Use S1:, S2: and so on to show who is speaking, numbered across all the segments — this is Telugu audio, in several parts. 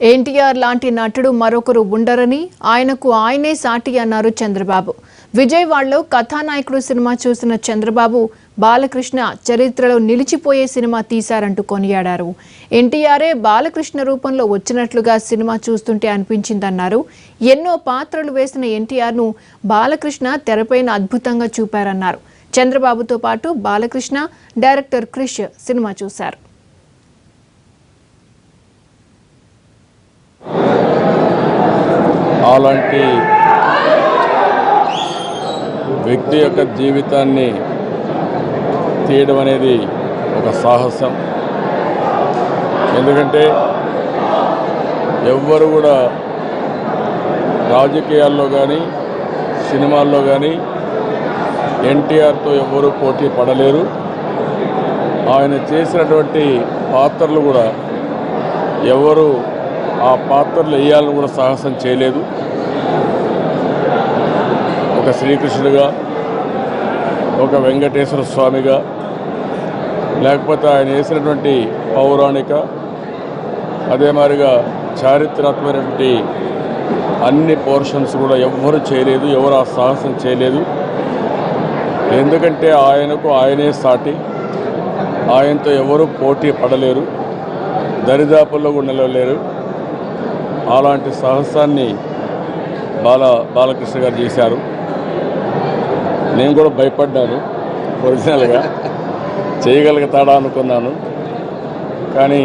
S1: ఎన్టీఆర్ లాంటి నటుడు మరొకరు ఉండరని ఆయనకు ఆయనే సాటి అన్నారు చంద్రబాబు. విజయవాడలో కథానాయకుడు సినిమా చూసిన చంద్రబాబు బాలకృష్ణ చరిత్రలో నిలిచిపోయే సినిమా తీశారంటూ కొనియాడారు. ఎన్టీఆరే బాలకృష్ణ రూపంలో వచ్చినట్లుగా సినిమా చూస్తుంటే అనిపించిందన్నారు. ఎన్నో పాత్రలు వేసిన ఎన్టీఆర్ను బాలకృష్ణ తెరపైన అద్భుతంగా చూపారన్నారు. చంద్రబాబుతో పాటు బాలకృష్ణ, డైరెక్టర్ క్రిష్ సినిమా చూశారు.
S2: అలాంటి వ్యక్తి యొక్క జీవితాన్ని తీయడం అనేది ఒక సాహసం. ఎందుకంటే ఎవ్వరు కూడా రాజకీయాల్లో కానీ సినిమాల్లో కానీ ఎన్టీఆర్తో ఎవ్వరూ పోటీ పడలేరు. ఆయన చేసినటువంటి పాత్రలు కూడా ఎవరు ఆ పాత్రలు వేయాలని కూడా సాహసం చేయలేదు. ఒక శ్రీకృష్ణుడిగా, ఒక వెంకటేశ్వర స్వామిగా, లేకపోతే ఆయన వేసినటువంటి పౌరాణిక, అదే మాదిరిగా చారిత్రాత్మకమైనటువంటి అన్ని పోర్షన్స్ కూడా ఎవ్వరూ చేయలేదు, ఎవరు ఆ సాహసం చేయలేదు. ఎందుకంటే ఆయనకు ఆయనే సాటి, ఆయనతో ఎవరు పోటీ పడలేరు, దరిదాపుల్లో కూడా నిలవలేరు. అలాంటి సాహసాన్ని బాలకృష్ణ గారు చేశారు. నేను కూడా భయపడ్డాను, ఒరిజినల్గా చేయగలుగుతాడా అనుకున్నాను. కానీ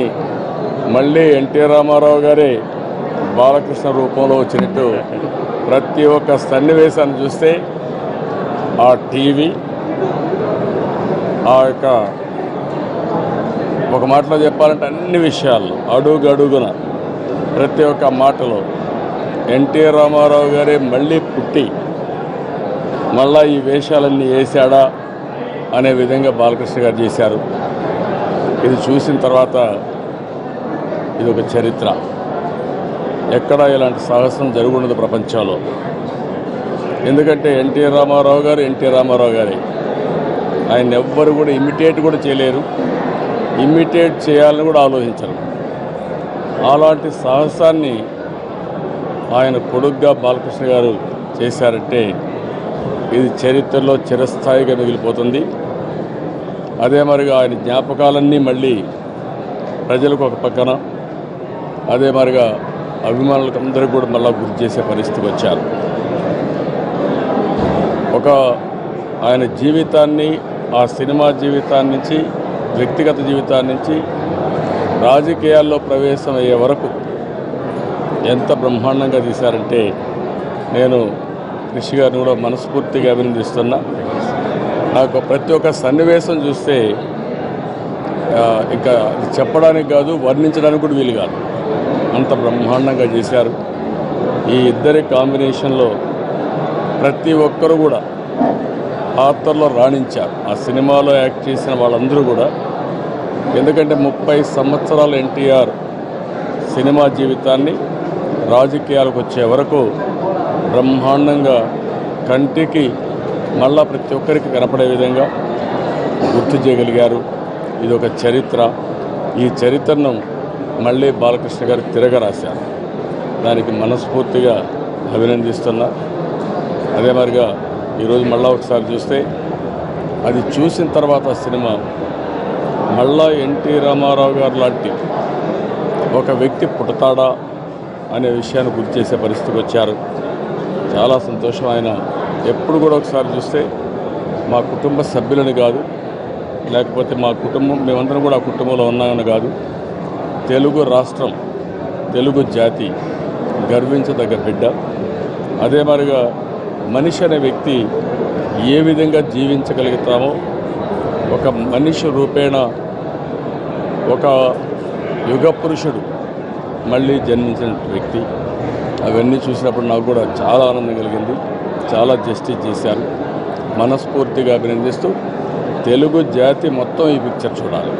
S2: మళ్ళీ ఎన్టీ రామారావు గారే బాలకృష్ణ రూపంలో వచ్చినట్టు ప్రతి ఒక్క సన్నివేశాన్ని చూస్తే ఆ టీవీ, ఆ యొక్క ఒక మాటలో చెప్పాలంటే అన్ని విషయాల్లో అడుగడుగున ప్రతి ఒక్క మాటలో ఎన్టీ రామారావు గారే మళ్ళీ పుట్టి మళ్ళా ఈ వేషాలన్నీ వేశాడా అనే విధంగా బాలకృష్ణ గారు చేశారు. ఇది చూసిన తర్వాత ఇది ఒక చరిత్ర. ఎక్కడా ఇలాంటి సాహసం జరుగుండదు ప్రపంచంలో. ఎందుకంటే ఎన్టీ రామారావు గారే. ఆయన ఎవ్వరు కూడా ఇమిటేట్ కూడా చేయలేరు, ఇమిటేట్ చేయాలని కూడా ఆలోచించరు. అలాంటి సాహసాన్ని ఆయన కొడుగ్గా బాలకృష్ణ గారు చేశారంటే ఇది చరిత్రలో చిరస్థాయిగా మిగిలిపోతుంది. అదే మరిగా ఆయన జ్ఞాపకాలన్నీ మళ్ళీ ప్రజలకు ఒక పక్కన, అదే మరిగా అభిమానులకు అందరికీ కూడా మళ్ళీ గుర్తు చేసే పరిస్థితికి వచ్చారు. ఒక ఆయన జీవితాన్ని, ఆ సినిమా జీవితాన్ని నుంచి, వ్యక్తిగత జీవితాన్ని నుంచి రాజకీయాల్లో ప్రవేశం అయ్యే వరకు ఎంత బ్రహ్మాండంగా తీశారంటే నేను క్రిష్ గారిని కూడా మనస్ఫూర్తిగా అభినందిస్తున్నా. నాకు ప్రతి ఒక్క సన్నివేశం చూస్తే ఇంకా చెప్పడానికి కాదు, వర్ణించడానికి కూడా వీలు కాదు, అంత బ్రహ్మాండంగా చేశారు. ఈ ఇద్దరి కాంబినేషన్లో ప్రతి ఒక్కరు కూడా పాత్రలో రాణించారు. ఆ సినిమాలో యాక్ట్ చేసిన వాళ్ళందరూ కూడా. ఎందుకంటే 30 సంవత్సరాల ఎన్టీఆర్ సినిమా జీవితాన్ని రాజకీయాలకు వచ్చే వరకు బ్రహ్మాండంగా కంటికి మళ్ళా ప్రతి ఒక్కరికి కనపడే విధంగా గుర్తు చేయగలిగారు. ఇది ఒక చరిత్ర. ఈ చరిత్రను మళ్ళీ బాలకృష్ణ గారు తిరగరాశారు. దానికి మనస్ఫూర్తిగా అభినందిస్తున్నా. అదే మరిగా ఈరోజు మళ్ళా ఒకసారి చూస్తే అది చూసిన తర్వాత సినిమా మళ్ళా ఎన్టీ రామారావు గారు లాంటి ఒక వ్యక్తి పుడతాడా అనే విషయాన్ని గుర్తు చేసే పరిస్థితికి వచ్చారు. చాలా సంతోషం. ఆయన ఎప్పుడు కూడా ఒకసారి చూస్తే మా కుటుంబ సభ్యులని కాదు, లేకపోతే మా కుటుంబం మేమందరం కూడా ఆ కుటుంబంలో ఉన్నామని కాదు, తెలుగు రాష్ట్రం, తెలుగు జాతి గర్వించదగ్గ బిడ్డ. అదే మరిగా మనిషి అనే వ్యక్తి ఏ విధంగా జీవించగలుగుతామో, ఒక మనిషి రూపేణ ఒక యుగ పురుషుడు మళ్ళీ జన్మించిన వ్యక్తి. అవన్నీ చూసినప్పుడు నాకు కూడా చాలా ఆనందం కలిగింది. చాలా జస్టిస్ చేశారు. మనస్ఫూర్తిగా అభినందిస్తూ తెలుగు జాతి మొత్తం ఈ పిక్చర్ చూడాలి.